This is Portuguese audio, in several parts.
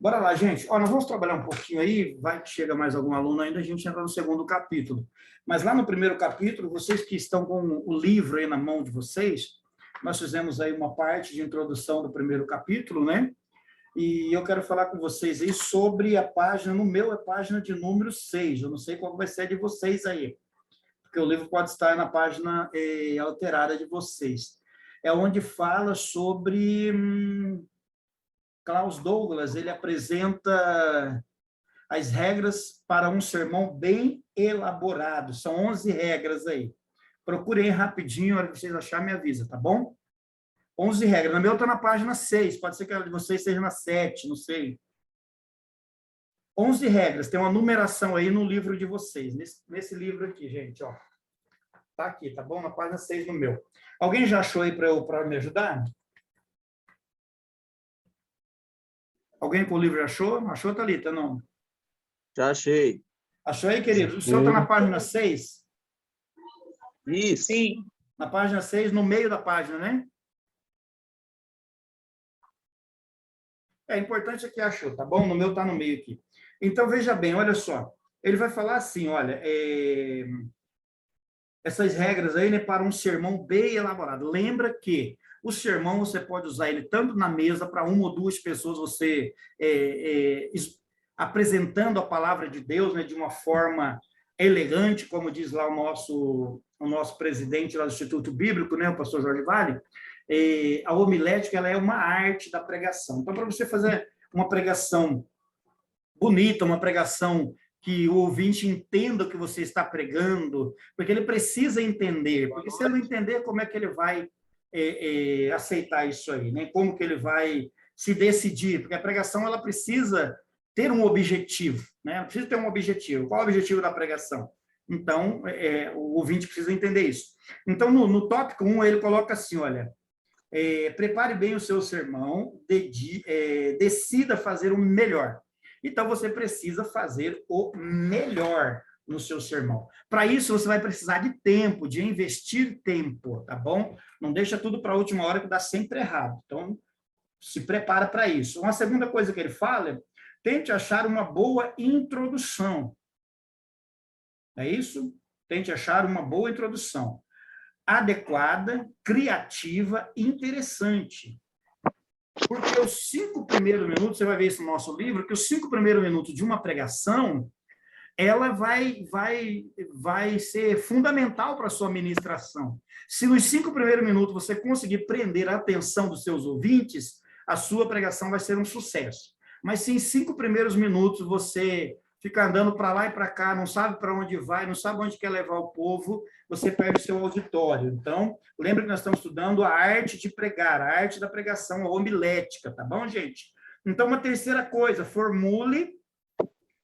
Bora lá, gente. Ó, nós vamos trabalhar um pouquinho aí, vai que chega mais algum aluno ainda, a gente entra no segundo capítulo. Mas lá no primeiro capítulo, vocês que estão com o livro aí na mão de vocês, nós fizemos aí uma parte de introdução do primeiro capítulo, né? E eu quero falar com vocês aí sobre a página, no meu é página de número 6, eu não sei qual vai ser a de vocês aí, porque o livro pode estar na página alterada de vocês. É onde fala sobre... Klaus Douglas, ele apresenta as regras para um sermão bem elaborado. São 11 regras aí. Procurem rapidinho, a hora que vocês acharem, me avisa, tá bom? 11 regras. Na minha está na página 6, pode ser que a de vocês seja na 7, não sei. 11 regras, tem uma numeração aí no livro de vocês, nesse livro aqui, gente, ó. Tá aqui, tá bom? Na página 6 no meu. Alguém já achou aí para me ajudar? Alguém com o livro achou? Achou, Thalita? Não? Já achei. Achou aí, querido? O senhor está na página 6? Isso. Sim. Na página 6, no meio da página, né? É importante que achou, tá bom? No meu está no meio aqui. Então, veja bem, olha só. Ele vai falar assim, olha, essas regras aí, né, para um sermão bem elaborado. Lembra que o sermão, você pode usar ele tanto na mesa, para uma ou duas pessoas, você apresentando a palavra de Deus, né, de uma forma elegante, como diz lá o nosso presidente lá do Instituto Bíblico, né, o pastor Jorge Vale. A homilética, ela é uma arte da pregação. Então, para você fazer uma pregação bonita, uma pregação que o ouvinte entenda o que você está pregando, porque ele precisa entender, porque se ele não entender, como é que ele vai aceitar isso aí, né? Como que ele vai se decidir? Porque a pregação, ela precisa ter um objetivo, né? Ela precisa ter um objetivo. Qual é o objetivo da pregação? Então, o ouvinte precisa entender isso. Então, no tópico 1, ele coloca assim, olha, prepare bem o seu sermão, decida fazer o melhor. Então, você precisa fazer o melhor no seu sermão. Para isso, você vai precisar de tempo, de investir tempo, tá bom? Não deixa tudo para a última hora, que dá sempre errado. Então, se prepara para isso. Uma segunda coisa que ele fala é, tente achar uma boa introdução. É isso? Tente achar uma boa introdução. Adequada, criativa, interessante. Porque os 5 primeiros minutos, você vai ver isso no nosso livro, que os 5 primeiros minutos de uma pregação, ela vai ser fundamental para a sua ministração. Se nos 5 primeiros minutos você conseguir prender a atenção dos seus ouvintes, a sua pregação vai ser um sucesso. Mas se em 5 primeiros minutos você fica andando para lá e para cá, não sabe para onde vai, não sabe onde quer levar o povo, você perde o seu auditório. Então, lembre que nós estamos estudando a arte de pregar, a arte da pregação, a homilética, tá bom, gente? Então, uma terceira coisa, formule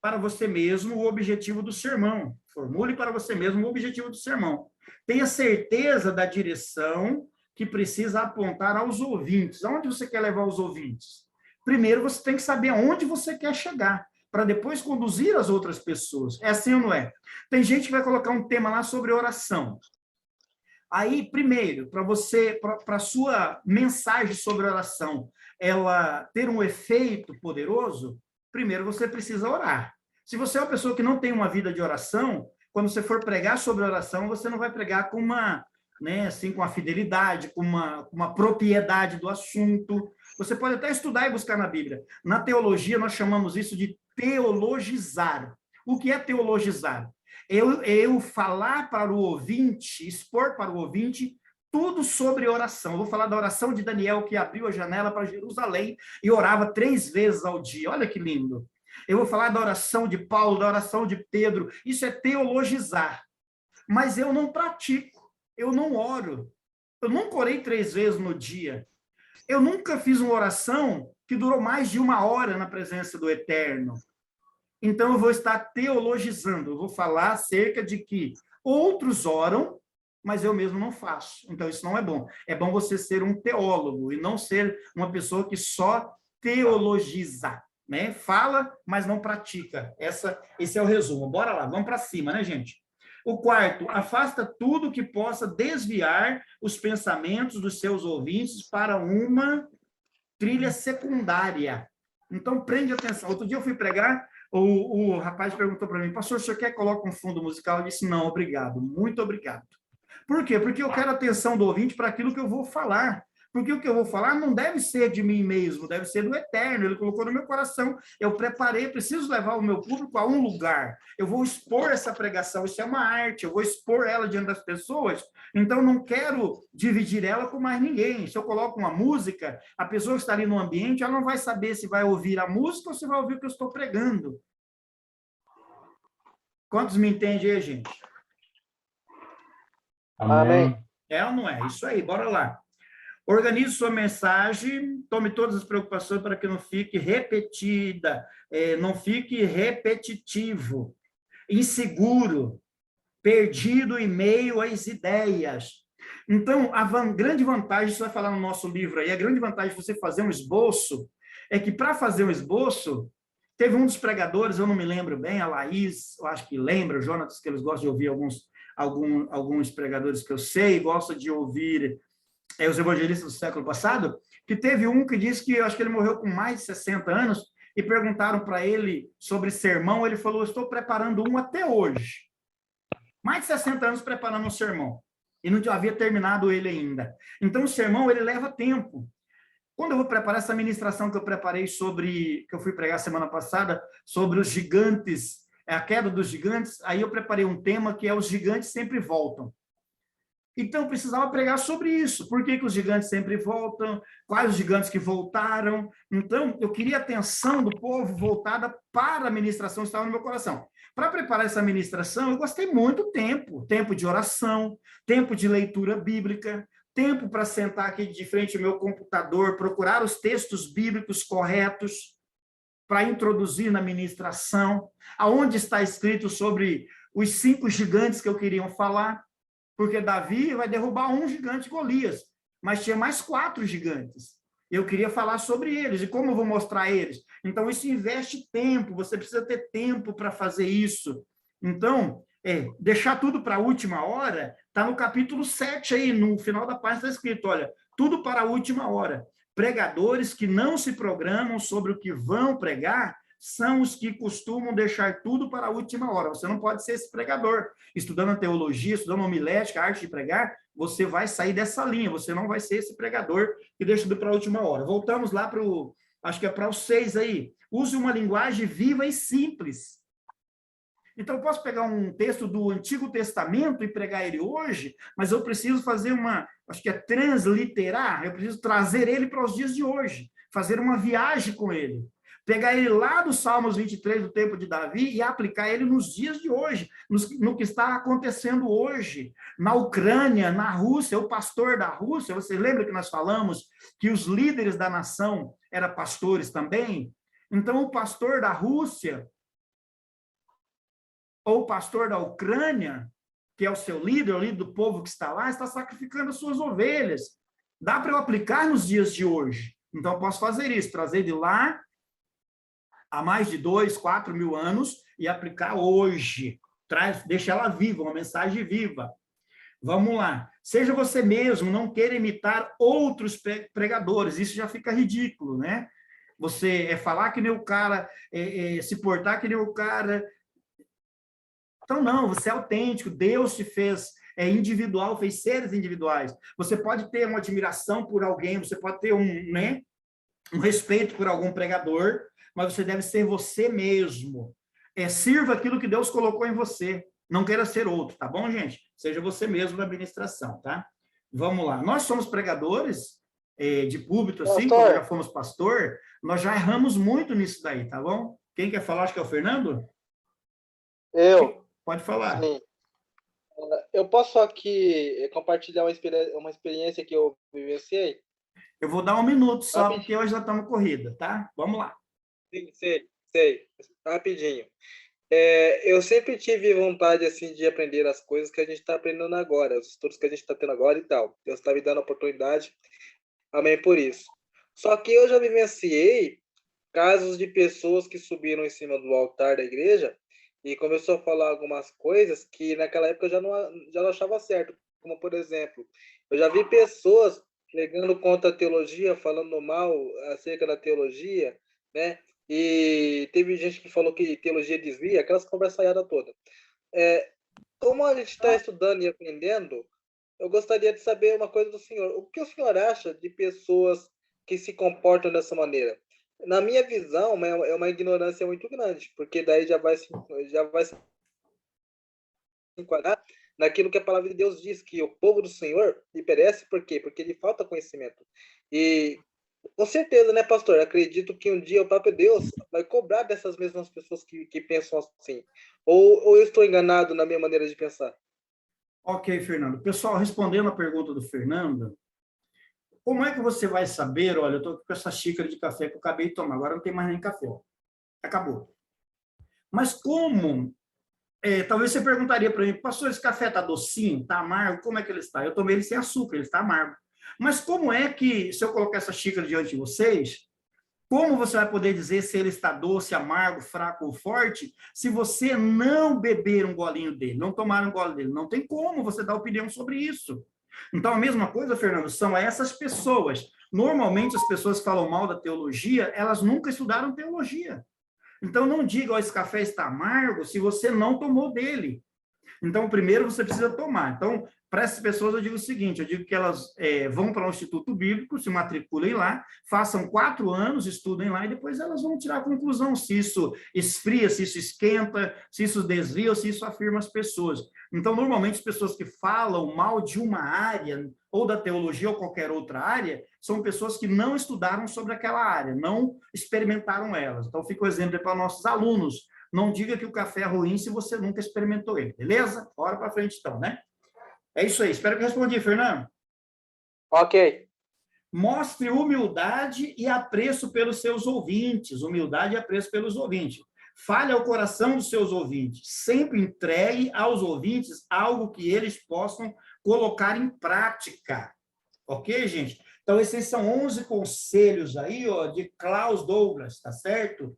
para você mesmo o objetivo do sermão. Formule para você mesmo o objetivo do sermão. Tenha certeza da direção que precisa apontar aos ouvintes. Aonde você quer levar os ouvintes? Primeiro, você tem que saber aonde você quer chegar, para depois conduzir as outras pessoas. É assim ou não é? Tem gente que vai colocar um tema lá sobre oração. Aí, primeiro, para a sua mensagem sobre oração, ela ter um efeito poderoso, primeiro você precisa orar. Se você é uma pessoa que não tem uma vida de oração, quando você for pregar sobre oração, você não vai pregar com uma, né, assim, com a fidelidade, com uma propriedade do assunto. Você pode até estudar e buscar na Bíblia. Na teologia, nós chamamos isso de teologizar. O que é teologizar? Eu falar para o ouvinte, expor para o ouvinte tudo sobre oração. Eu vou falar da oração de Daniel, que abriu a janela para Jerusalém e orava 3 vezes ao dia. Olha que lindo. Eu vou falar da oração de Paulo, da oração de Pedro. Isso é teologizar. Mas eu não pratico, eu não oro. Eu nunca orei 3 vezes no dia. Eu nunca fiz uma oração que durou mais de 1 hora na presença do Eterno. Então, eu vou estar teologizando, eu vou falar acerca de que outros oram, mas eu mesmo não faço. Então, isso não é bom. É bom você ser um teólogo e não ser uma pessoa que só teologiza, né? Fala, mas não pratica. Esse é o resumo. Bora lá, vamos para cima, né, gente? O quarto, afasta tudo que possa desviar os pensamentos dos seus ouvintes para uma trilha secundária. Então, prende atenção. Outro dia eu fui pregar, o rapaz perguntou para mim, pastor, o senhor quer que coloque um fundo musical? Eu disse, não, obrigado, muito obrigado. Por quê? Porque eu quero a atenção do ouvinte para aquilo que eu vou falar. Porque o que eu vou falar não deve ser de mim mesmo, deve ser do eterno. Ele colocou no meu coração. Eu preparei, preciso levar o meu público a um lugar. Eu vou expor essa pregação, isso é uma arte, eu vou expor ela diante das pessoas. Então, não quero dividir ela com mais ninguém. Se eu coloco uma música, a pessoa que está ali no ambiente, ela não vai saber se vai ouvir a música ou se vai ouvir o que eu estou pregando. Quantos me entendem aí, gente? Amém. É ou não é? Isso aí, bora lá. Organize sua mensagem, tome todas as preocupações para que não fique repetida, não fique repetitivo, inseguro, perdido em meio às ideias. Então, a grande vantagem, isso vai falar no nosso livro aí, a grande vantagem de você fazer um esboço, é que para fazer um esboço, teve um dos pregadores, eu não me lembro bem, a Laís, eu acho que lembra, o Jonatas, que eles gostam de ouvir alguns pregadores que eu sei, gostam de ouvir os evangelistas do século passado, que teve um que disse que, eu acho que ele morreu com mais de 60 anos, e perguntaram para ele sobre sermão, ele falou, estou preparando um até hoje. Mais de 60 anos preparando um sermão, e não havia terminado ele ainda. Então, o sermão, ele leva tempo. Quando eu vou preparar essa ministração que eu preparei que eu fui pregar semana passada, sobre os gigantes, a queda dos gigantes, aí eu preparei um tema que é os gigantes sempre voltam. Então, eu precisava pregar sobre isso. Por que os gigantes sempre voltam? Quais os gigantes que voltaram? Então, eu queria a atenção do povo voltada para a ministração que estava no meu coração. Para preparar essa ministração, eu gostei muito do tempo. Tempo de oração, tempo de leitura bíblica, tempo para sentar aqui de frente ao meu computador, procurar os textos bíblicos corretos para introduzir na ministração, aonde está escrito sobre os 5 gigantes que eu queria falar, porque Davi vai derrubar um gigante, Golias, mas tinha mais 4 gigantes. Eu queria falar sobre eles, e como eu vou mostrar eles? Então, isso investe tempo, você precisa ter tempo para fazer isso. Então, deixar tudo para a última hora, está no capítulo 7 aí, no final da página está escrito, olha, tudo para a última hora. Pregadores que não se programam sobre o que vão pregar, são os que costumam deixar tudo para a última hora. Você não pode ser esse pregador. Estudando teologia, estudando homilética, arte de pregar, você vai sair dessa linha, você não vai ser esse pregador que deixa tudo para a última hora. Voltamos lá para acho que é para o 6 aí. Use uma linguagem viva e simples. Então, eu posso pegar um texto do Antigo Testamento e pregar ele hoje, mas eu preciso fazer acho que é transliterar, eu preciso trazer ele para os dias de hoje, fazer uma viagem com ele. Pegar ele lá do Salmos 23, do tempo de Davi, e aplicar ele nos dias de hoje, no que está acontecendo hoje, na Ucrânia, na Rússia, o pastor da Rússia, você lembra que nós falamos que os líderes da nação eram pastores também? Então, o pastor da Rússia, ou o pastor da Ucrânia, que é o seu líder, o líder do povo que está lá, está sacrificando as suas ovelhas. Dá para eu aplicar nos dias de hoje. Então, eu posso fazer isso, trazer de lá há mais de 2, 4 mil anos e aplicar hoje. Deixa ela viva, uma mensagem viva. Vamos lá. Seja você mesmo, não queira imitar outros pregadores. Isso já fica ridículo, né? Você falar que nem o cara, se portar que nem o cara. Então, não, você é autêntico. Deus te fez individual, fez seres individuais. Você pode ter uma admiração por alguém, você pode ter um respeito por algum pregador, mas você deve ser você mesmo. Sirva aquilo que Deus colocou em você. Não queira ser outro, tá bom, gente? Seja você mesmo na administração, tá? Vamos lá. Nós somos pregadores de púlpito, assim, Pastor. como já fomos pastor, nós já erramos muito nisso daí, tá bom? Quem quer falar? Acho que é o Fernando? Eu. Pode falar. Sim. Eu posso aqui compartilhar uma experiência que eu vivenciei? Eu vou dar 1 minuto só, Rapidinho. porque hoje já estamos corrida, tá? Vamos lá. Sim, sei. Rapidinho. Eu sempre tive vontade assim de aprender as coisas que a gente está aprendendo agora, os estudos que a gente está tendo agora e tal. Deus está me dando a oportunidade, amém por isso. Só que eu já vivenciei casos de pessoas que subiram em cima do altar da igreja e começou a falar algumas coisas que naquela época eu já não achava certo. Como, por exemplo, eu já vi pessoas pregando contra a teologia, falando mal acerca da teologia, né? E teve gente que falou que teologia desvia, aquelas conversaiadas todas. Como a gente está estudando e aprendendo, eu gostaria de saber uma coisa do senhor. O que o senhor acha de pessoas que se comportam dessa maneira? Na minha visão, é uma ignorância muito grande, porque daí já vai se enquadrar naquilo que a palavra de Deus diz, que o povo do Senhor lhe perece, por quê? Porque lhe falta conhecimento. E, com certeza, né, pastor? Acredito que um dia o próprio Deus vai cobrar dessas mesmas pessoas que pensam assim. Ou eu estou enganado na minha maneira de pensar? Ok, Fernando. Pessoal, respondendo a pergunta do Fernando, como é que você vai saber? Olha, eu estou com essa xícara de café que eu acabei de tomar, agora não tem mais nem café. Acabou. Mas como? Talvez você perguntaria para mim, pastor, esse café está docinho, está amargo? Como é que ele está? Eu tomei ele sem açúcar, ele está amargo. Mas como é que, se eu colocar essa xícara diante de vocês, como você vai poder dizer se ele está doce, amargo, fraco ou forte, se você não beber um golinho dele, não tomar um gole dele? Não tem como você dar opinião sobre isso. Então, a mesma coisa, Fernando, são essas pessoas. Normalmente, as pessoas que falam mal da teologia, elas nunca estudaram teologia. Então, não diga, esse café está amargo se você não tomou dele. Então, primeiro você precisa tomar. Então, para essas pessoas, eu digo o seguinte: eu digo que elas vão para o Instituto Bíblico, se matriculem lá, façam 4 anos, estudem lá, e depois elas vão tirar a conclusão se isso esfria, se isso esquenta, se isso desvia ou se isso afirma as pessoas. Então, normalmente, as pessoas que falam mal de uma área, ou da teologia ou qualquer outra área, são pessoas que não estudaram sobre aquela área, não experimentaram elas. Então, fica o exemplo para nossos alunos. Não diga que o café é ruim se você nunca experimentou ele, beleza? Bora para frente, então, né? É isso aí. Espero que eu respondi, Fernando. Ok. Mostre humildade e apreço pelos seus ouvintes. Humildade e apreço pelos ouvintes. Fale ao coração dos seus ouvintes. Sempre entregue aos ouvintes algo que eles possam colocar em prática. Ok, gente? Então, esses são 11 conselhos aí, ó, de Klaus Douglas, tá certo?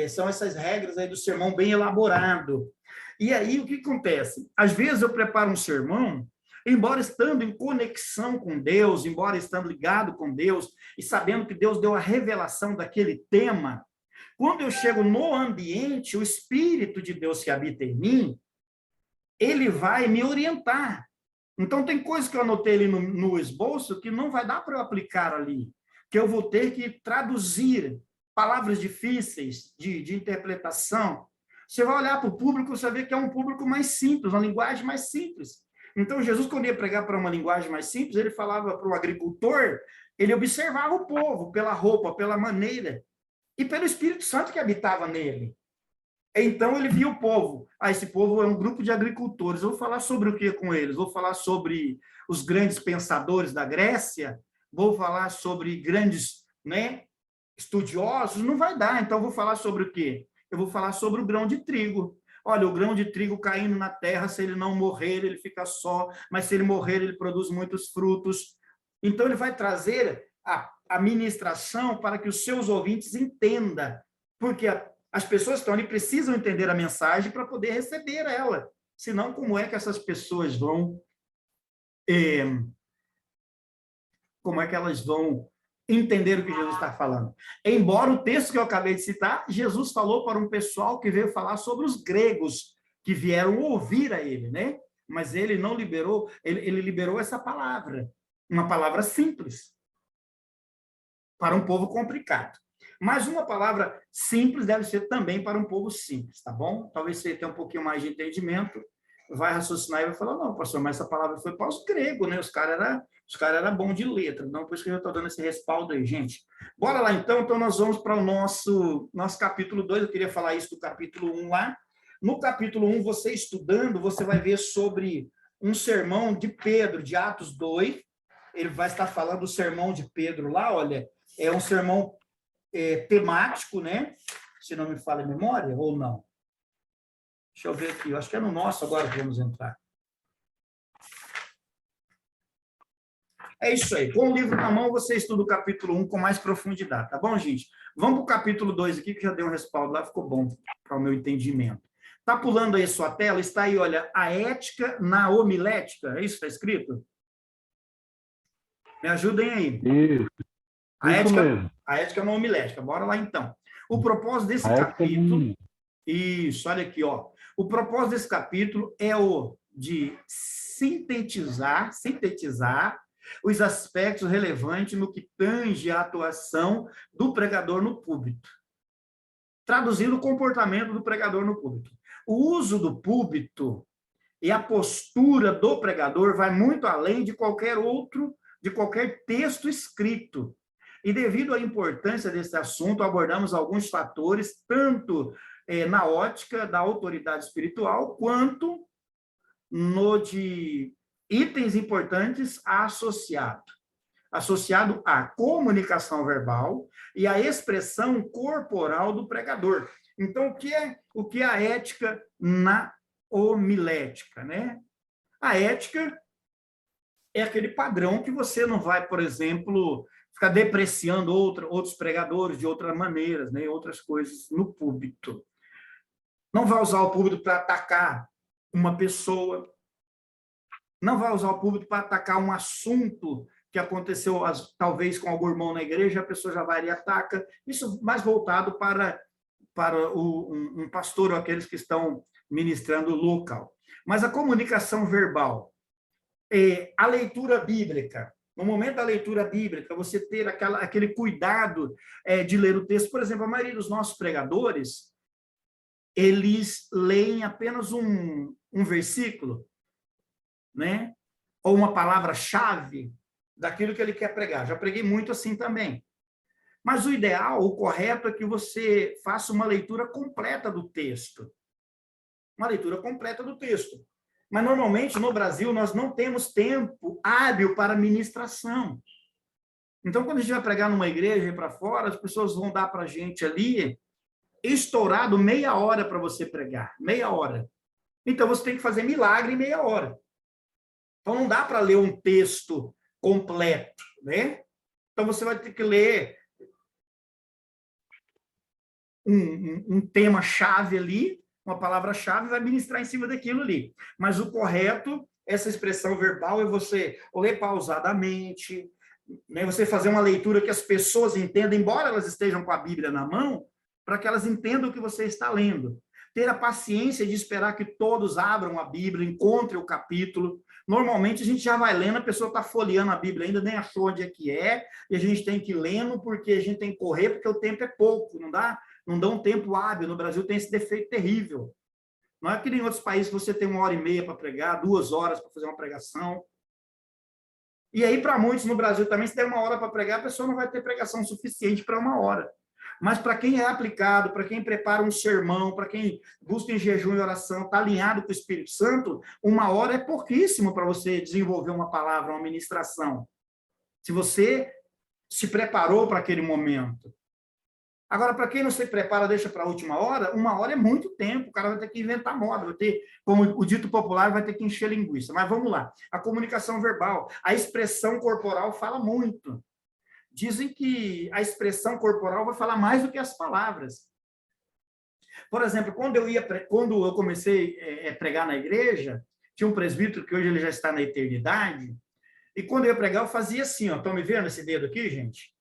São essas regras aí do sermão bem elaborado. E aí, o que acontece? Às vezes eu preparo um sermão, embora estando em conexão com Deus, embora estando ligado com Deus, e sabendo que Deus deu a revelação daquele tema, quando eu chego no ambiente, o Espírito de Deus que habita em mim, ele vai me orientar. Então, tem coisas que eu anotei ali no esboço que não vai dar para eu aplicar ali, que eu vou ter que traduzir palavras difíceis de interpretação. Você vai olhar para o público, você vai ver que é um público mais simples, uma linguagem mais simples. Então, Jesus, quando ia pregar para uma linguagem mais simples, ele falava para o agricultor, ele observava o povo pela roupa, pela maneira, e pelo Espírito Santo que habitava nele. Então, ele via o povo. Esse povo é um grupo de agricultores. Eu vou falar sobre o que com eles? Vou falar sobre os grandes pensadores da Grécia? Vou falar sobre grandes, né, estudiosos? Não vai dar. Então, eu vou falar sobre o quê? Eu vou falar sobre o grão de trigo. Olha, o grão de trigo caindo na terra, se ele não morrer, ele fica só, mas se ele morrer, ele produz muitos frutos. Então, ele vai trazer a ministração para que os seus ouvintes entendam, porque as pessoas que estão ali precisam entender a mensagem para poder receber ela. Senão, como é que essas pessoas vão... como é que elas vão entender o que Jesus está falando? Embora o texto que eu acabei de citar, Jesus falou para um pessoal que veio falar sobre os gregos, que vieram ouvir a ele, né? Mas ele não liberou, ele liberou essa palavra, uma palavra simples, para um povo complicado. Mas uma palavra simples deve ser também para um povo simples, tá bom? Talvez você tenha um pouquinho mais de entendimento, vai raciocinar e vai falar, não, pastor, mas essa palavra foi para os gregos, né? Os caras eram bons de letra, não, por isso que eu estou dando esse respaldo aí, gente. Bora lá, então. Então, nós vamos para o nosso capítulo 2, eu queria falar isso do capítulo 1 lá. No capítulo 1, você estudando, você vai ver sobre um sermão de Pedro, de Atos 2, ele vai estar falando do sermão de Pedro lá, olha, é um sermão temático, né? Se não me falha a memória, ou não. Deixa eu ver aqui, eu acho que é no nosso agora que vamos entrar. É isso aí. Com o livro na mão, você estuda o capítulo 1 com mais profundidade, tá bom, gente? Vamos para o capítulo 2 aqui, que já deu um respaldo lá, ficou bom para o meu entendimento. Tá pulando aí a sua tela? Está aí, olha, a ética na homilética. É isso que está escrito? Me ajudem aí. Isso A ética, mesmo. a ética na homilética. Bora lá, então. O propósito desse capítulo, isso, olha aqui, ó. O propósito desse capítulo é o de sintetizar os aspectos relevantes no que tange a atuação do pregador no púlpito. Traduzindo o comportamento do pregador no púlpito. O uso do púlpito e a postura do pregador vai muito além de qualquer texto escrito. E devido à importância desse assunto, abordamos alguns fatores, tanto na ótica da autoridade espiritual, quanto no de itens importantes associado à comunicação verbal e à expressão corporal do pregador. Então, o que é a ética na homilética, né? A ética é aquele padrão que você não vai, por exemplo, ficar depreciando outros pregadores de outras maneiras, né? Outras coisas no púlpito. Não vai usar o púlpito para atacar uma pessoa, não vai usar o púlpito para atacar um assunto que aconteceu, talvez, com algum irmão na igreja, a pessoa já vai e ataca. Isso mais voltado para um pastor ou aqueles que estão ministrando local. Mas a comunicação verbal, a leitura bíblica, no momento da leitura bíblica, você ter aquele cuidado de ler o texto. Por exemplo, a maioria dos nossos pregadores, eles leem apenas um versículo, né? Ou uma palavra-chave daquilo que ele quer pregar. Já preguei muito assim também. Mas o ideal, o correto, é que você faça uma leitura completa do texto. Uma leitura completa do texto. Mas, normalmente, no Brasil, nós não temos tempo hábil para ministração. Então, quando a gente vai pregar numa igreja e para fora, as pessoas vão dar para a gente ali, estourado, meia hora para você pregar. Meia hora. Então, você tem que fazer milagre em meia hora. Então, não dá para ler um texto completo, né? Então, você vai ter que ler um tema-chave ali, uma palavra-chave, vai ministrar em cima daquilo ali. Mas o correto, essa expressão verbal, é você ler pausadamente, né? Você fazer uma leitura que as pessoas entendam, embora elas estejam com a Bíblia na mão, para que elas entendam o que você está lendo. Ter a paciência de esperar que todos abram a Bíblia, encontrem o capítulo. Normalmente, a gente já vai lendo, a pessoa está folheando a Bíblia ainda, nem achou onde é que é, e a gente tem que ir lendo, porque a gente tem que correr, porque o tempo é pouco, não dá um tempo hábil. No Brasil tem esse defeito terrível. Não é que nem em outros países você tem 1h30 para pregar, 2 horas para fazer uma pregação. E aí, para muitos no Brasil também, se der 1 hora para pregar, a pessoa não vai ter pregação suficiente para 1 hora. Mas para quem é aplicado, para quem prepara um sermão, para quem busca em jejum e oração, está alinhado com o Espírito Santo, 1 hora é pouquíssimo para você desenvolver uma palavra, uma ministração. Se você se preparou para aquele momento. Agora, para quem não se prepara, deixa para a última hora, 1 hora é muito tempo, o cara vai ter que inventar moda, vai ter, como o dito popular, vai ter que encher linguiça. Mas vamos lá, a comunicação verbal, a expressão corporal fala muito. Dizem que a expressão corporal vai falar mais do que as palavras. Por exemplo, quando eu comecei a pregar na igreja, tinha um presbítero que hoje ele já está na eternidade, e quando eu ia pregar, eu fazia assim, ó, estão me vendo esse dedo aqui, gente?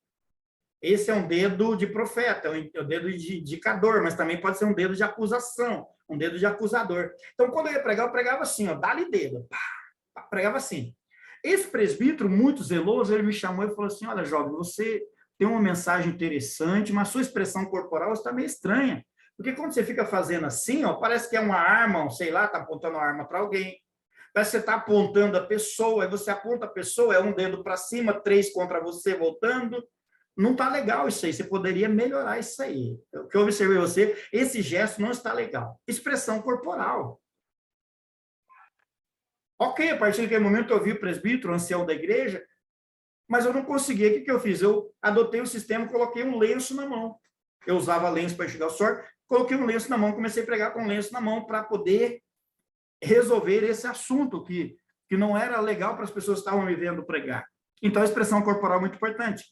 Esse é um dedo de profeta, é um dedo de indicador, mas também pode ser um dedo de acusação, um dedo de acusador. Então, quando eu ia pregar, eu pregava assim, ó, dá-lhe dedo, pá, pregava assim. Esse presbítero, muito zeloso, ele me chamou e falou assim, olha, jovem, você tem uma mensagem interessante, mas a sua expressão corporal está meio estranha. Porque quando você fica fazendo assim, ó, parece que é uma arma, sei lá, está apontando uma arma para alguém. Parece que você está apontando a pessoa, aí você aponta a pessoa, é um dedo para cima, 3 contra você, voltando. Não está legal isso aí, você poderia melhorar isso aí. O que eu observei você, esse gesto não está legal. Expressão corporal. Ok, a partir daquele momento eu vi o presbítero, o ancião da igreja, mas eu não conseguia. O que eu fiz? Eu adotei o sistema, coloquei um lenço na mão. Eu usava lenço para enxugar o suor, coloquei um lenço na mão, comecei a pregar com um lenço na mão para poder resolver esse assunto que não era legal para as pessoas que estavam me vendo pregar. Então, a expressão corporal é muito importante.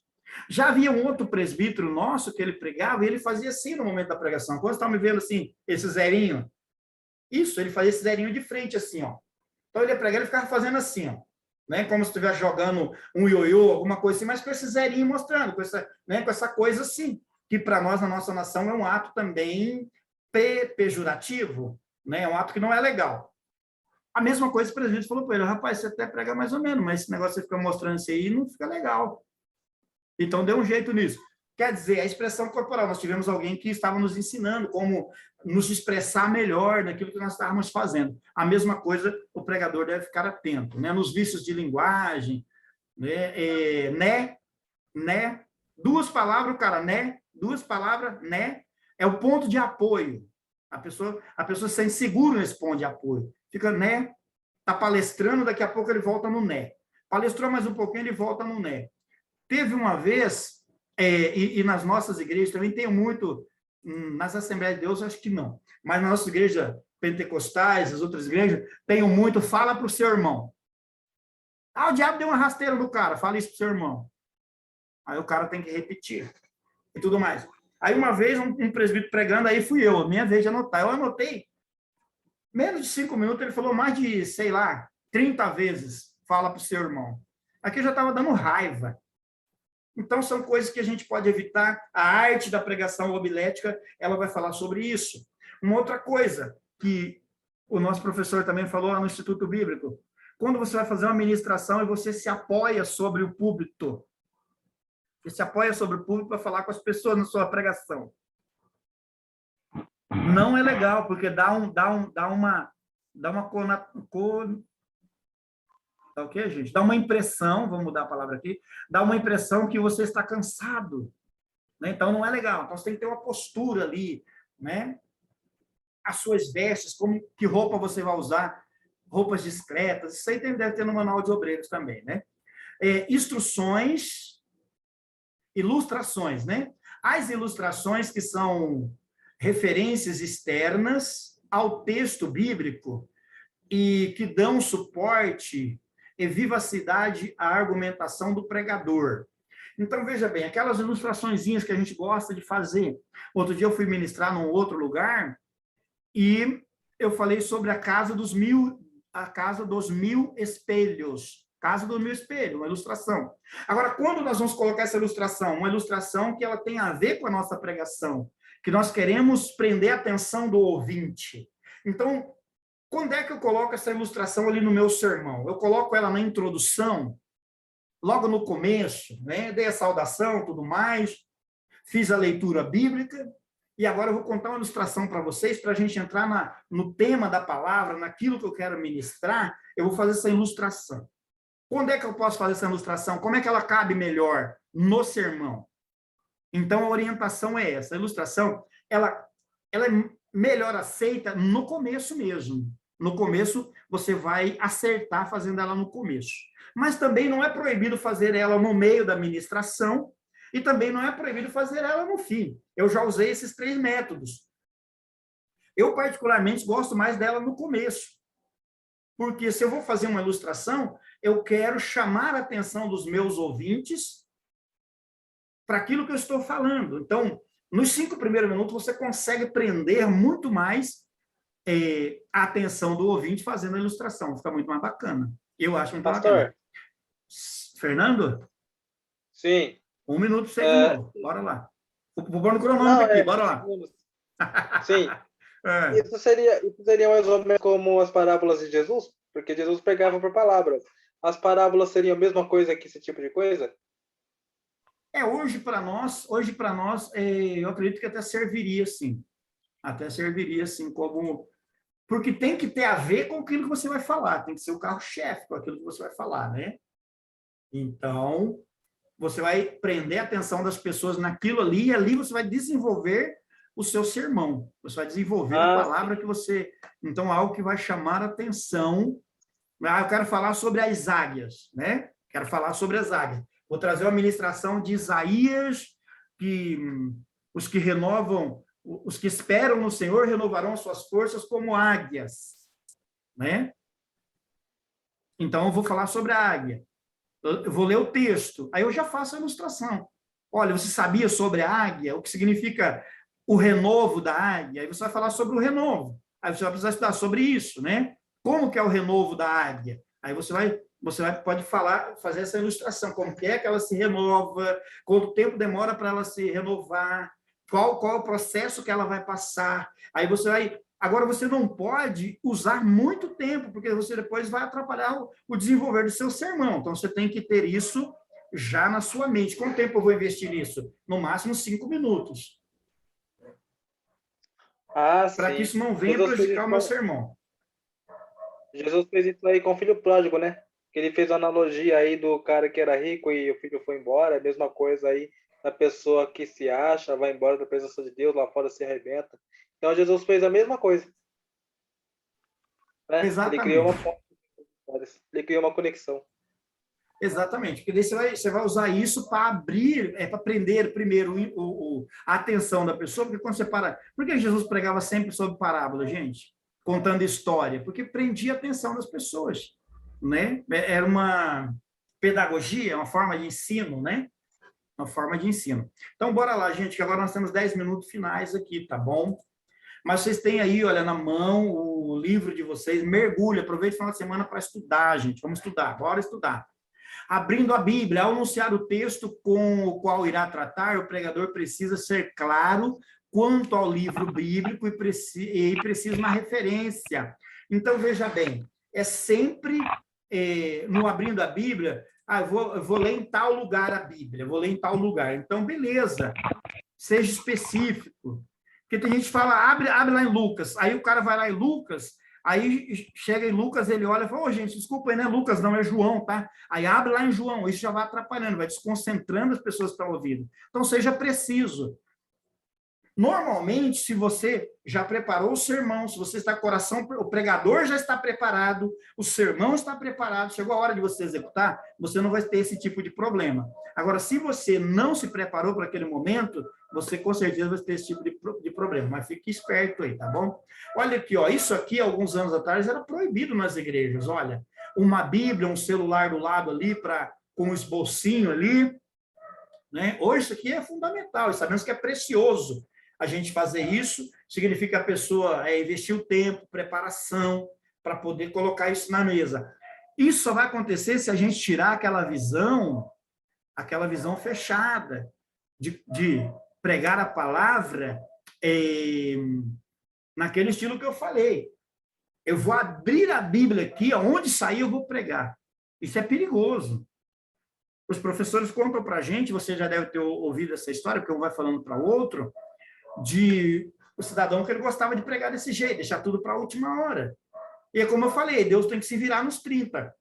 Já havia um outro presbítero nosso que ele pregava e ele fazia assim no momento da pregação. Quando vocês estavam me vendo assim, esse zerinho, isso, ele fazia esse zerinho de frente assim, ó. Então, ele ia pregar, ele ficava fazendo assim, ó, né? Como se estivesse jogando um ioiô, alguma coisa assim, mas com esse zerinho mostrando, com essa coisa assim, que para nós, na nossa nação, é um ato também pejorativo, né? É um ato que não é legal. A mesma coisa o presidente falou para ele, rapaz, você até prega mais ou menos, mas esse negócio que você fica mostrando isso aí não fica legal. Então, dê um jeito nisso. Quer dizer, a expressão corporal, nós tivemos alguém que estava nos ensinando como nos expressar melhor naquilo que nós estávamos fazendo. A mesma coisa, o pregador deve ficar atento, né? Nos vícios de linguagem, né, duas palavras, o cara, né, duas palavras, né, é o ponto de apoio. A pessoa se sente seguro nesse ponto de apoio. Fica, né, tá palestrando, daqui a pouco ele volta no né. Palestrou mais um pouquinho, ele volta no né. Teve uma vez, e nas nossas igrejas também tem muito, nas Assembleias de Deus, acho que não, mas nas nossas igrejas pentecostais, as outras igrejas, tem muito, fala para o seu irmão. Ah, o diabo deu uma rasteira no cara, fala isso para o seu irmão. Aí o cara tem que repetir e tudo mais. Aí uma vez, um presbítero pregando, aí fui eu, minha vez de anotar. Eu anotei, menos de 5 minutos, ele falou mais de, sei lá, 30 vezes, fala para o seu irmão. Aqui eu já estava dando raiva. Então, são coisas que a gente pode evitar. A arte da pregação homilética, ela vai falar sobre isso. Uma outra coisa que o nosso professor também falou lá no Instituto Bíblico, quando você vai fazer uma ministração e você se apoia sobre o púlpito, você se apoia sobre o púlpito para falar com as pessoas na sua pregação. Não é legal, porque dá uma o quê, gente? Dá uma impressão, vamos mudar a palavra aqui, dá uma impressão que você está cansado, né? Então não é legal. Então você tem que ter uma postura ali, né? As suas vestes, que roupa você vai usar, roupas discretas, isso aí deve ter no manual de obreiros também, né? Instruções, ilustrações, né? As ilustrações que são referências externas ao texto bíblico e que dão suporte e vivacidade à argumentação do pregador. Então, veja bem, aquelas ilustraçõezinhas que a gente gosta de fazer. Outro dia eu fui ministrar num outro lugar e eu falei sobre a casa dos mil espelhos. Casa dos mil espelhos, uma ilustração. Agora, quando nós vamos colocar essa ilustração? Uma ilustração que ela tem a ver com a nossa pregação, que nós queremos prender a atenção do ouvinte. Então, quando é que eu coloco essa ilustração ali no meu sermão? Eu coloco ela na introdução, logo no começo, né? Dei a saudação, tudo mais, fiz a leitura bíblica, e agora eu vou contar uma ilustração para vocês, para a gente entrar no tema da palavra, naquilo que eu quero ministrar, eu vou fazer essa ilustração. Quando é que eu posso fazer essa ilustração? Como é que ela cabe melhor no sermão? Então, a orientação é essa. A ilustração, ela é melhor aceita no começo mesmo. No começo, você vai acertar fazendo ela no começo. Mas também não é proibido fazer ela no meio da ministração e também não é proibido fazer ela no fim. Eu já usei esses 3 métodos. Eu, particularmente, gosto mais dela no começo. Porque se eu vou fazer uma ilustração, eu quero chamar a atenção dos meus ouvintes para aquilo que eu estou falando. Então, nos 5 primeiros minutos, você consegue prender muito mais a atenção do ouvinte fazendo a ilustração. Fica muito mais bacana. Eu acho muito bacana. Fernando? Sim. 1 minuto, você de novo. Bora lá. Vou pôr no cronômetro aqui, bora lá. Sim. Isso seria mais ou menos como as parábolas de Jesus? Porque Jesus pregava por palavras. As parábolas seriam a mesma coisa que esse tipo de coisa? Hoje para nós, eu acredito que até serviria, sim. Até serviria, sim, como... Porque tem que ter a ver com aquilo que você vai falar, tem que ser o carro-chefe com aquilo que você vai falar, né? Então, você vai prender a atenção das pessoas naquilo ali, e ali você vai desenvolver o seu sermão. Você vai desenvolver a palavra que você... Então, algo que vai chamar a atenção. Eu quero falar sobre as águias, né? Quero falar sobre as águias. Vou trazer uma ministração de Isaías, que os que renovam, os que esperam no Senhor renovarão suas forças como águias, né? Então, eu vou falar sobre a águia. Eu vou ler o texto, aí eu já faço a ilustração. Olha, você sabia sobre a águia? O que significa o renovo da águia? Aí você vai falar sobre o renovo. Aí você vai precisar estudar sobre isso, né? Como que é o renovo da águia? Aí pode fazer essa ilustração, como que é que ela se renova, quanto tempo demora para ela se renovar, qual é o processo que ela vai passar. Aí você vai... Agora, você não pode usar muito tempo, porque você depois vai atrapalhar o desenvolver do seu sermão. Então, você tem que ter isso já na sua mente. Quanto tempo eu vou investir nisso? No máximo 5 minutos. Para que isso não venha prejudicar o meu sermão. Jesus fez isso aí com o filho pródigo, né? Ele fez a analogia aí do cara que era rico e o filho foi embora. A mesma coisa aí da pessoa que se acha, vai embora da presença de Deus, lá fora se arrebenta. Então, Jesus fez a mesma coisa. Né? Exatamente. Ele criou uma conexão. Exatamente, porque daí você vai usar isso para abrir, para prender primeiro a atenção da pessoa, porque quando você para... Por que Jesus pregava sempre sobre parábola, gente? Contando história? Porque prendia a atenção das pessoas, né? Era uma pedagogia, uma forma de ensino, né? Uma forma de ensino. Então, bora lá, gente, que agora nós temos 10 minutos finais aqui, tá bom? Mas vocês têm aí, olha, na mão, o livro de vocês, mergulhe, aproveite o final de semana para estudar, gente. Vamos estudar, bora estudar. Abrindo a Bíblia, ao anunciar o texto com o qual irá tratar, o pregador precisa ser claro quanto ao livro bíblico e precisa uma referência. Então, veja bem, é sempre no abrindo a Bíblia, eu vou ler em tal lugar a Bíblia, vou ler em tal lugar. Então, beleza, seja específico. Porque tem gente que fala, abre lá em Lucas, aí o cara vai lá em Lucas, aí chega em Lucas, ele olha e fala, gente, desculpa aí, não é Lucas, não, é João, tá? Aí abre lá em João, isso já vai atrapalhando, vai desconcentrando as pessoas que estão ouvindo. Então, seja preciso. Normalmente, se você já preparou o sermão, se você está com o coração, o pregador já está preparado, o sermão está preparado, chegou a hora de você executar, você não vai ter esse tipo de problema. Agora, se você não se preparou para aquele momento, você com certeza vai ter esse tipo de problema, mas fique esperto aí, tá bom? Olha aqui, ó, isso aqui, alguns anos atrás, era proibido nas igrejas, olha, uma Bíblia, um celular do lado ali, com um esbocinho ali, né? Hoje isso aqui é fundamental, e sabemos que é precioso. A gente fazer isso significa que a pessoa investir o tempo, preparação, para poder colocar isso na mesa. Isso só vai acontecer se a gente tirar aquela visão fechada, de pregar a palavra naquele estilo que eu falei. Eu vou abrir a Bíblia aqui, onde sair eu vou pregar. Isso é perigoso. Os professores contam para a gente, você já deve ter ouvido essa história, porque um vai falando para o outro, de o cidadão que ele gostava de pregar desse jeito, deixar tudo para a última hora. E é como eu falei, Deus tem que se virar nos 30.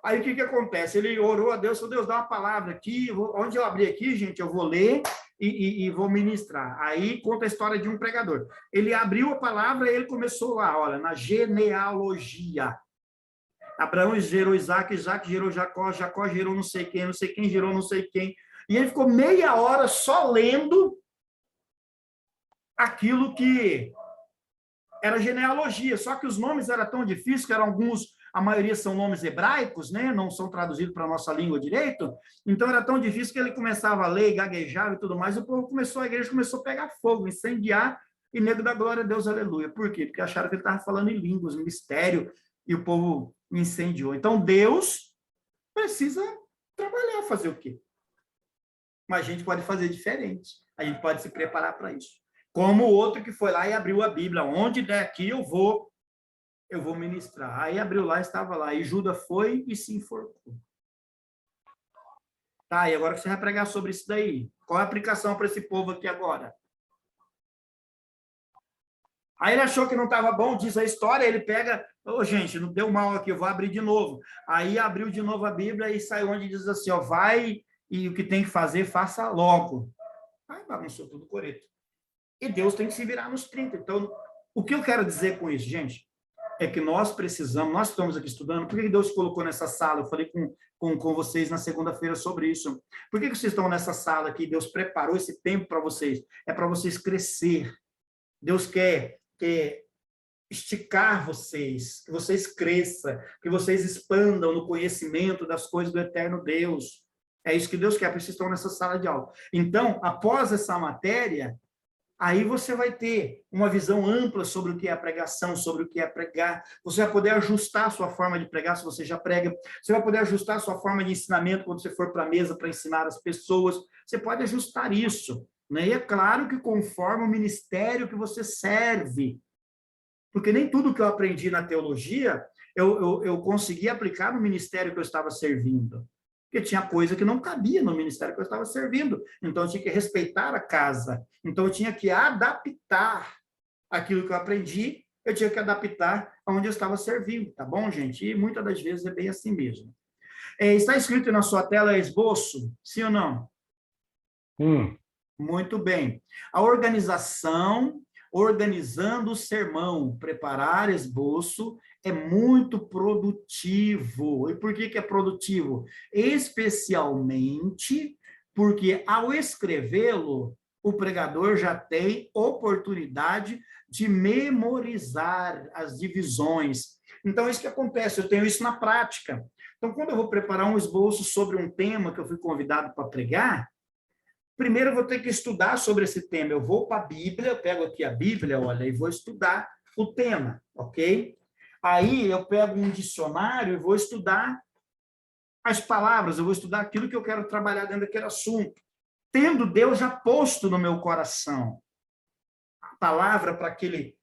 Aí o que acontece? Ele orou a Deus, falou, Deus, dá uma palavra aqui, onde eu abrir aqui, gente, eu vou ler e vou ministrar. Aí conta a história de um pregador. Ele abriu a palavra e ele começou lá, olha, na genealogia. Abraão gerou Isaac, Isaac gerou Jacó, Jacó gerou não sei quem gerou não sei quem. E ele ficou meia hora só lendo aquilo que era genealogia, só que os nomes eram tão difíceis, que eram alguns, a maioria são nomes hebraicos, né? Não são traduzidos para a nossa língua direito, então era tão difícil que ele começava a ler, gaguejava e tudo mais, e o povo a igreja começou a pegar fogo, incendiar, e nego da glória a Deus, aleluia. Por quê? Porque acharam que ele estava falando em línguas, em mistério, e o povo incendiou. Então, Deus precisa trabalhar, fazer o quê? Mas a gente pode fazer diferente, a gente pode se preparar para isso. Como o outro que foi lá e abriu a Bíblia, onde daqui eu vou ministrar. Aí abriu lá, estava lá, e Judas foi e se enforcou. Tá, e agora você vai pregar sobre isso daí. Qual é a aplicação para esse povo aqui agora? Aí ele achou que não estava bom, diz a história, ele pega, gente, não deu mal aqui, eu vou abrir de novo. Aí abriu de novo a Bíblia e saiu onde diz assim, vai e o que tem que fazer, faça logo. Aí bagunçou tudo coreto. E Deus tem que se virar nos 30. Então, o que eu quero dizer com isso, gente, é que nós estamos aqui estudando, por que Deus colocou nessa sala? Eu falei com vocês na segunda-feira sobre isso. Por que vocês estão nessa sala aqui? Deus preparou esse tempo para vocês. É para vocês crescer. Deus quer esticar vocês, que vocês cresçam, que vocês expandam no conhecimento das coisas do eterno Deus. É isso que Deus quer, por isso vocês estão nessa sala de aula. Então, após essa matéria, aí você vai ter uma visão ampla sobre o que é a pregação, sobre o que é pregar. Você vai poder ajustar a sua forma de pregar, se você já prega. Você vai poder ajustar a sua forma de ensinamento quando você for para a mesa para ensinar as pessoas. Você pode ajustar isso. né? E é claro que conforme o ministério que você serve, porque nem tudo que eu aprendi na teologia eu consegui aplicar no ministério que eu estava servindo, porque tinha coisa que não cabia no ministério que eu estava servindo, então eu tinha que respeitar a casa, então eu tinha que adaptar aquilo que eu aprendi, eu tinha que adaptar aonde eu estava servindo, tá bom, gente? E muitas das vezes é bem assim mesmo. Está escrito na sua tela esboço, sim ou não? Muito bem. A organização, organizando o sermão, preparar esboço, é muito produtivo. E por que é produtivo? Especialmente porque, ao escrevê-lo, o pregador já tem oportunidade de memorizar as divisões. Então, é isso que acontece, eu tenho isso na prática. Então, quando eu vou preparar um esboço sobre um tema que eu fui convidado para pregar, primeiro eu vou ter que estudar sobre esse tema. Eu vou para a Bíblia, eu pego aqui a Bíblia, olha, e vou estudar o tema, ok? Aí eu pego um dicionário e vou estudar as palavras, eu vou estudar aquilo que eu quero trabalhar dentro daquele assunto. Tendo Deus já posto no meu coração a palavra para aquele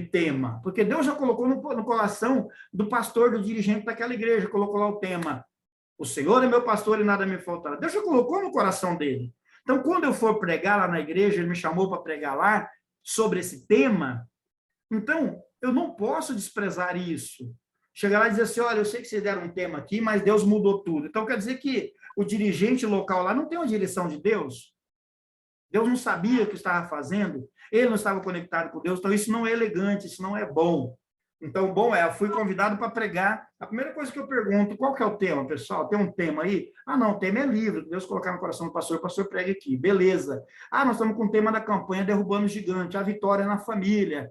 tema. Porque Deus já colocou no coração do pastor, do dirigente daquela igreja, colocou lá o tema: o Senhor é meu pastor e nada me faltará. Deus já colocou no coração dele. Então, quando eu for pregar lá na igreja, ele me chamou para pregar lá sobre esse tema, então, eu não posso desprezar isso. Chegar lá e dizer assim, olha, eu sei que vocês deram um tema aqui, mas Deus mudou tudo. Então, quer dizer que o dirigente local lá não tem uma direção de Deus? Deus não sabia o que estava fazendo? Ele não estava conectado com Deus? Então, isso não é elegante, isso não é bom. Então, bom eu fui convidado para pregar. A primeira coisa que eu pergunto, qual que é o tema, pessoal? Tem um tema aí? Ah, não, o tema é livre. Deus colocar no coração do pastor, o pastor prega aqui. Beleza. Ah, nós estamos com o tema da campanha Derrubando o Gigante, a vitória na família,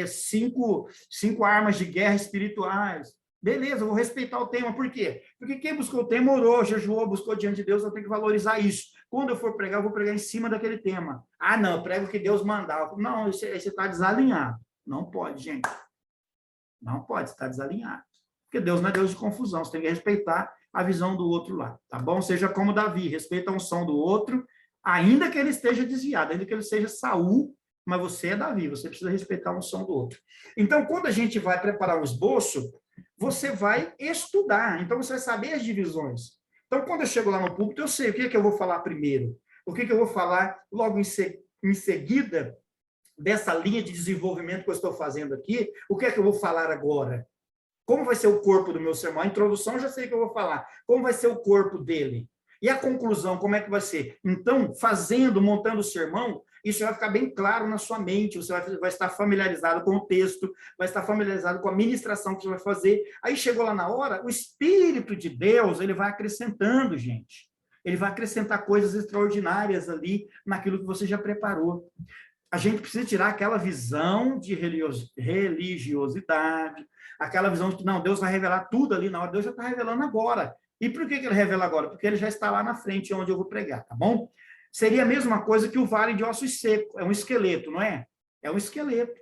cinco armas de guerra espirituais. Beleza, eu vou respeitar o tema. Por quê? Porque quem buscou o tema orou, jejuou, buscou diante de Deus, eu tenho que valorizar isso. Quando eu for pregar, eu vou pregar em cima daquele tema. Ah, não, eu prego o que Deus mandar. Não, aí você está desalinhado. Não pode, gente. Não pode, você está desalinhado. Porque Deus não é Deus de confusão, você tem que respeitar a visão do outro lá, tá bom? Seja como Davi, respeita a unção do outro, ainda que ele esteja desviado, ainda que ele seja Saul, mas você é Davi, você precisa respeitar a unção do outro. Então, quando a gente vai preparar um esboço, você vai estudar, então você vai saber as divisões. Então, quando eu chego lá no púlpito, eu sei o que é que eu vou falar primeiro, o que é que eu vou falar logo em seguida, dessa linha de desenvolvimento que eu estou fazendo aqui, o que é que eu vou falar agora? Como vai ser o corpo do meu sermão? A introdução eu já sei que eu vou falar. Como vai ser o corpo dele? E a conclusão, como é que vai ser? Então, montando o sermão, isso vai ficar bem claro na sua mente, você vai estar familiarizado com o texto, vai estar familiarizado com a ministração que você vai fazer. Aí chegou lá na hora, o Espírito de Deus, ele vai acrescentando, gente. Ele vai acrescentar coisas extraordinárias ali naquilo que você já preparou. A gente precisa tirar aquela visão de religiosidade, aquela visão de que, não, Deus vai revelar tudo ali na hora. Deus já está revelando agora. E por que ele revela agora? Porque ele já está lá na frente, onde eu vou pregar, tá bom? Seria a mesma coisa que o vale de ossos secos. É um esqueleto, não é? É um esqueleto.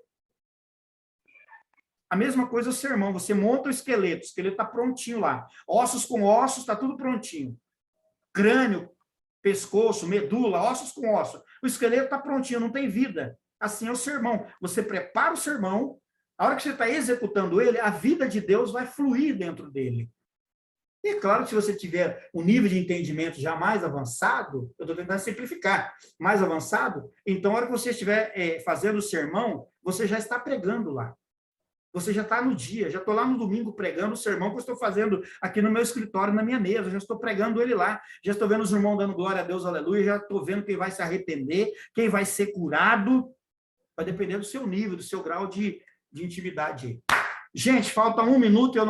A mesma coisa o sermão. Você monta o esqueleto está prontinho lá. Ossos com ossos, está tudo prontinho. Crânio, pescoço, medula, ossos com ossos. O esqueleto está prontinho, não tem vida. Assim é o sermão. Você prepara o sermão, a hora que você está executando ele, a vida de Deus vai fluir dentro dele. E é claro que se você tiver um nível de entendimento já mais avançado, eu estou tentando simplificar, mais avançado, então a hora que você estiver fazendo o sermão, você já está pregando lá. Você já está no dia, já estou lá no domingo pregando o sermão que eu estou fazendo aqui no meu escritório, na minha mesa, já estou pregando ele lá, já estou vendo os irmãos dando glória a Deus, aleluia, já estou vendo quem vai se arrepender, quem vai ser curado, vai depender do seu nível, do seu grau de intimidade. Gente, falta 1 minuto e eu não